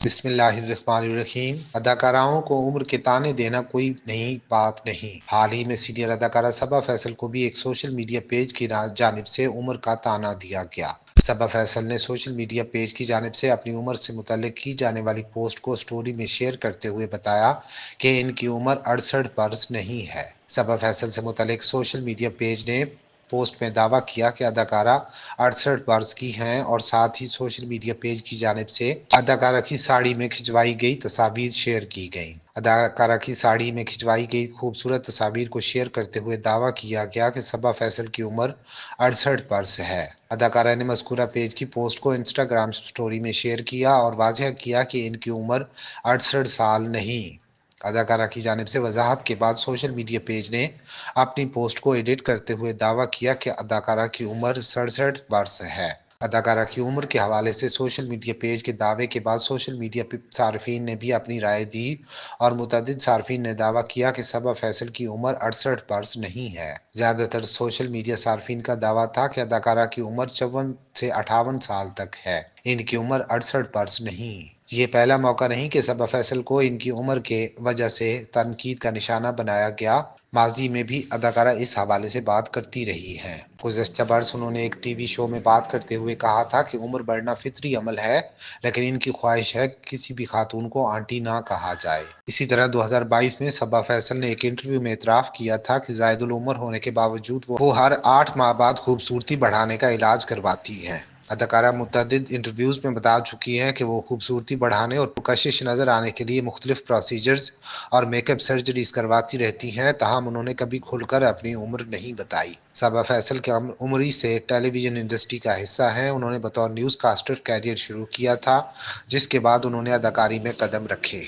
بسم اللہ الرحمن الرحیم۔ اداکاراؤں کو عمر کے طعنے دینا کوئی نئی بات نہیں۔ حال ہی میں سینئر اداکارہ صبا فیصل کو بھی ایک سوشل میڈیا پیج کی جانب سے عمر کا طعنہ دیا گیا۔ صبا فیصل نے سوشل میڈیا پیج کی جانب سے اپنی عمر سے متعلق کی جانے والی پوسٹ کو سٹوری میں شیئر کرتے ہوئے بتایا کہ ان کی عمر 68 برس نہیں ہے۔ صبا فیصل سے متعلق سوشل میڈیا پیج نے پوسٹ میں دعویٰ کیا کہ اداکارہ 68 برس کی ہیں اور ساتھ ہی سوشل میڈیا پیج کی جانب سے اداکارہ کی ساڑی میں کھنچوائی گئی تصاویر شیئر کی گئیں۔ اداکارہ کی ساڑی میں کھنچوائی گئی خوبصورت تصاویر کو شیئر کرتے ہوئے دعویٰ کیا گیا کہ صبا فیصل کی عمر 68 برس ہے۔ اداکارہ نے مذکورہ پیج کی پوسٹ کو انسٹاگرام سٹوری میں شیئر کیا اور واضح کیا کہ ان کی عمر 68 سال نہیں۔ اداکارہ کی جانب سے وضاحت کے بعد سوشل میڈیا پیج نے اپنی پوسٹ کو ایڈٹ کرتے ہوئے دعویٰ کیا کہ اداکارہ کی عمر 67 برس ہے۔ اداکارہ کی عمر کے حوالے سے سوشل میڈیا پیج کے دعوے کے بعد سوشل میڈیا صارفین نے بھی اپنی رائے دی اور متعدد صارفین نے دعویٰ کیا کہ صبا فیصل کی عمر 68 برس نہیں ہے۔ زیادہ تر سوشل میڈیا صارفین کا دعویٰ تھا کہ اداکارہ کی عمر 54 سے 58 سال تک ہے، ان کی عمر 68 برس نہیں۔ یہ پہلا موقع نہیں کہ صبا فیصل کو ان کی عمر کے وجہ سے تنقید کا نشانہ بنایا گیا۔ ماضی میں بھی اداکارہ اس حوالے سے بات کرتی رہی ہیں۔ گزشتہ برس انہوں نے ایک ٹی وی شو میں بات کرتے ہوئے کہا تھا کہ عمر بڑھنا فطری عمل ہے، لیکن ان کی خواہش ہے کہ کسی بھی خاتون کو آنٹی نہ کہا جائے۔ اسی طرح 2022 میں صبا فیصل نے ایک انٹرویو میں اعتراف کیا تھا کہ زائد العمر ہونے کے باوجود وہ ہر 8 ماہ بعد خوبصورتی بڑھانے کا علاج کرواتی ہیں۔ اداکارہ متعدد انٹرویوز میں بتا چکی ہیں کہ وہ خوبصورتی بڑھانے اور پرکشش نظر آنے کے لیے مختلف پروسیجرز اور میک اپ سرجریز کرواتی رہتی ہیں، تاہم انہوں نے کبھی کھل کر اپنی عمر نہیں بتائی۔ صبا فیصل کے عمری سے ٹیلی ویژن انڈسٹری کا حصہ ہیں۔ انہوں نے بطور نیوز کاسٹر کیریئر شروع کیا تھا، جس کے بعد انہوں نے اداکاری میں قدم رکھے۔